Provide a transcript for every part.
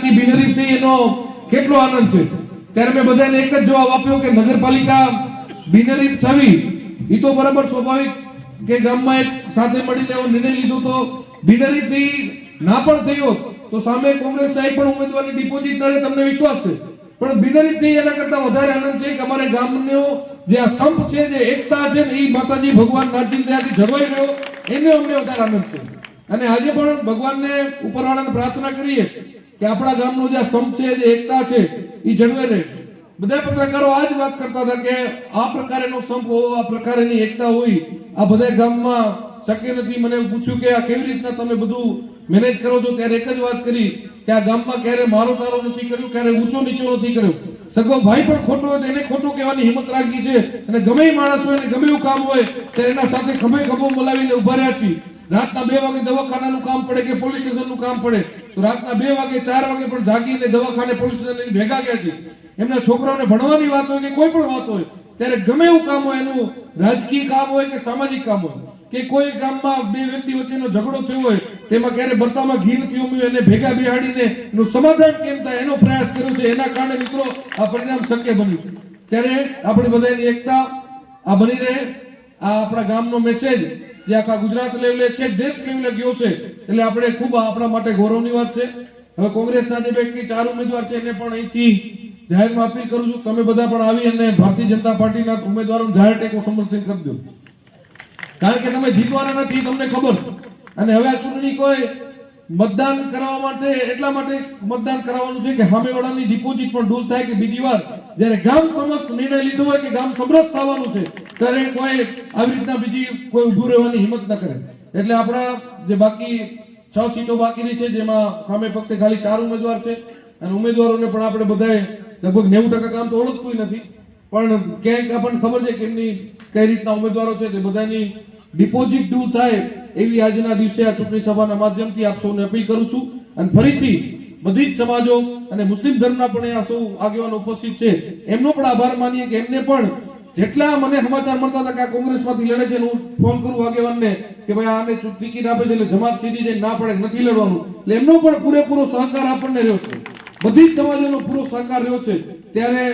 બિનહરીફથી એનો કેટલો આનંદ છે। ત્યારે મેં બધાને એક જ જવાબ આપ્યો કે નગરપાલિકા બિનહરીફ થવી એ તો બરાબર સ્વાભાવિક કે ગામમાં એક સાથે મળીને એવો નિર્ણય લીધો તો બિનહરીફથી ના પણ થયો તો સામે કોંગ્રેસના એક પણ ઉમેદવારની ડિપોઝિટ ન રહે, તમને વિશ્વાસ છે। પણ બિનહરીફથી એના કરતા વધારે આનંદ છે કે અમારે ગામનો જે આ સંપ છે, જે એકતા છે ને એ માતાજી ભગવાન નાથજી દયાથી જળવાઈ રહ્યો, એને અમને વધારે આનંદ છે। અને આજે પણ ભગવાનને ઉપરવાળાને પ્રાર્થના કરીએ કે આપણા ગામનો જે સંપ છે, જે એકતા છે એ જળવાઈ રહે। બધા પત્રકારો આ જ વાત કરતા હતા કે આ પ્રકારેનો સંપ હોવો, આ પ્રકારની એકતા હોય, આ બધા ગામમાં શક્ય નથી। મને પૂછ્યું કે આ કેવી રીતના તમે બધું મેનેજ કરો છો, ત્યારે એક જ વાત કરી કે આ ગામમાં ક્યારે મારો તારો નથી કર્યું, ક્યારે ઊંચો નીચો નથી કર્યો। સગો ભાઈ પણ ખોટો હોય તો એને ખોટો કહેવાની હિંમત રાખી છે, અને ગમે એ માણસ હોય ને ગમે એવું કામ હોય ત્યારે એના સાથે ખભે ખભો મલાવીને ઉભા રહ્યા છીએ। રાતના 2 વાગે દવાખાનાનું કામ પડે કે પોલીસ સ્ટેશનનું કામ પડે તો રાતના 2 વાગે 4 વાગે પણ જાગીને દવાખાને પોલીસ સ્ટેશન ભેગા ગયા છે। એમના છોકરાઓને ભણવાની વાત હોય કે કોઈ પણ વાત હોય ત્યારે ગમે એવું કામ હોય, એનું રાજકીય કામ હોય કે સામાજિક કામ હોય કે કોઈ ગામમાં 2 વ્યક્તિ વચ્ચેનો ઝઘડો થયો હોય તેમાં ક્યારે બરતામાં ઘી નથી ઉમેર્યું, એને ભેગા બેહાડીને એનું સમાધાન કેમ થાય એનો પ્રયાસ કર્યો છે। એના કારણે મિત્રો આ પરિણામ શક્ય બન્યું છે। ત્યારે આપણી બધાની એકતા આ બની રહે, આ આપણા ગામનો મેસેજ જે આખા ગુજરાત લેવલે છે, દેશ લેવલે ગયો છે, એટલે આપણે ખૂબ આપણા માટે ગૌરવની વાત છે। હવે કોંગ્રેસના જે 2 થી 4 ઉમેદવાર છે એને પણ અહીંથી જાહેરમાં અપીલ કરું છું, તમે બધા પણ આવી અને ભારતીય જનતા પાર્ટીના ઉમેદવારોને જાહેર ટેકો સમર્થન કરી દો, કારણ કે તમે જીતવાના નથી, તમને ખબર છે। અને હવે આ ચૂંટણી કોઈ મતદાન કરવા માટે એટલા માટે મતદાન કરાવવાનું છે કે સામેવાળાની ડિપોઝિટ પણ ડૂલ થાય, કે બીજી વાર જ્યારે ગામ સમસ્ત નિર્ણય લીધો હોય કે ગામ સમરસ થવાનું છે ત્યારે કોઈ આવી રીતના બીજી કોઈ ઊભું રહેવાની હિંમત ન કરે। એટલે આપણા જે બાકી 6 સીટો બાકીની છે, જેમાં સામે પક્ષે ખાલી 4 ઉમેદવાર છે, અને ઉમેદવારોને પણ આપણે બધાએ લગભગ 90% કામ તો ઓળખતું નથી, પણ ક્યાંક આપણને ખબર છે કે એમની કઈ રીતના ઉમેદવારો છે, તે બધાની ડિપોઝિટ ડૂલ થાય એવી આજના દિવસે આ ચૂંટણી સભાના માધ્યમથી આપ સૌને અપીલ કરું છું। અને ફરીથી બધી જ સમાજો અને મુસ્લિમ ધર્મના પણ આ સૌ આગેવાનો ઉપસ્થિત છે, એમનો પણ આભાર માનીએ કે એમને પણ જેટલા મને સમાચાર મળતા હતા કે આ કોંગ્રેસમાંથી લડે છે, હું ફોન કરું આગેવાનને કે ભાઈ આને ટિકિટ આપે છે એટલે જમાત સીધી જઈને ના પડે નથી લડવાનું, એટલે એમનો પણ પૂરેપૂરો સહકાર આપણને રહ્યો છે, બધી જ સમાજોનો પૂરો સહકાર રહ્યો છે। ત્યારે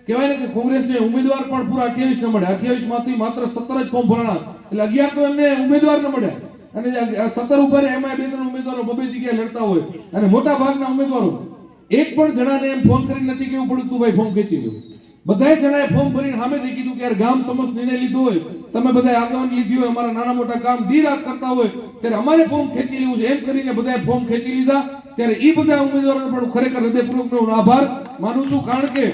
કહેવાય ને કે કોંગ્રેસને ઉમેદવાર પણ પૂરા 28 ન મળે, 28 માંથી માત્ર 17 જ ફોર્મ ભરાણા, એટલે 11 તો એમને ઉમેદવાર ન મળ્યા, અને 17 ઉપર એમાં 2-3 ઉમેદવારો બબે જગ્યાએ લડતા હોય, અને મોટા ભાગના ઉમેદવારો એક પણ જણાને એમ ફોન કરીને નથી કેવું પડ્યું તું ભાઈ ફોર્મ ખેંચી લો। બધાય જણાએ ફોર્મ ભરીને સામેથી કીધું કે યાર ગામ સમસ્ત નિર્ણય લીધો હોય, તમે બધાએ આગેવાની લીધી હોય, અમારા નાના મોટા કામ દી રાત કરતા હોય ત્યારે અમારે ફોર્મ ખેંચી લેવું છે, એમ કરીને બધાએ ફોર્મ ખેંચી લીધા। ત્યારે એ બધા ઉમેદવારોને પણ ખરેખર હૃદયપૂર્વકનો આભાર માનું છું, કારણ કે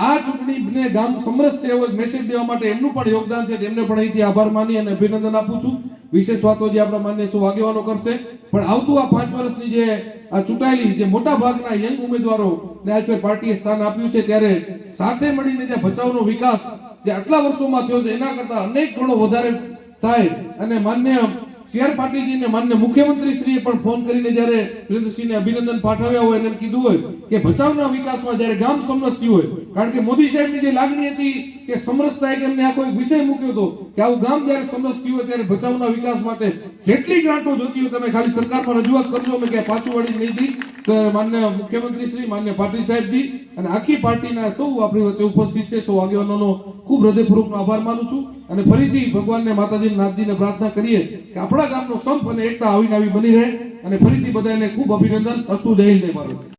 આ ચૂંટણીને ગામ સમરસ છે એવો મેસેજ દેવા માટે એમનું પણ યોગદાન છે, તેમને પણ અહીંથી આભાર માની અને અભિનંદન આપું છું। વિશેષ વાતો જે આપણા માન્ય સૌ આગેવાનો કરશે, પણ આવતું આ 5 વર્ષની જે આ ચૂંટાયેલી જે મોટા ભાગના યંગ ઉમેદવારો ને આજ પાર્ટીએ સ્થાન આપ્યું છે, ત્યારે સાથે મળીને જે ભચાઉનો વિકાસ જે આટલા વર્ષોમાં થયો છે એના કરતા અનેક ગણો વધારે થાય। અને માન્ય CR પાટીલજીને માન્ય મુખ્યમંત્રી શ્રીએ પણ ફોન કરીને જ્યારે વિરેન્દ્રસિંહને અભિનંદન પાઠવ્યા હોય અને એમ કીધું હોય કે ભચાઉના વિકાસમાં જ્યારે ગામ સમરસ થયું હોય, કારણ કે મોદી સાહેબની જે લાગણી હતી કે સમરસ થાય, કે એમને આખો એક વિષય મૂક્યો હતો કે આવું ગામ જ્યારે સમરસ થયું હોય ત્યારે ભચાઉના વિકાસ માટે જેટલી ગ્રાન્ટો જોતી હોય તમે ખાલી સરકારમાં રજૂઆત કરજો, અમે ક્યાં પાછું વળી નહીં થઈ। તો માન્ય મુખ્યમંત્રી શ્રી, માન્ય પાટીલ સાહેબજી અને આખી પાર્ટીના સૌ આપણી વચ્ચે ઉપસ્થિત છે સૌ આગેવાનોનો ખૂબ હૃદયપૂર્વકનો આભાર માનું છું। અને ફરીથી ભગવાનને માતાજી નાથજીને પ્રાર્થના કરીએ કે આપણા ગામનો સંપ અને એકતા આવીને આવી બની રહે, અને ફરીથી બધાને ખૂબ અભિનંદન। અસ્તુ, જય હિન્દ, જય ભારત।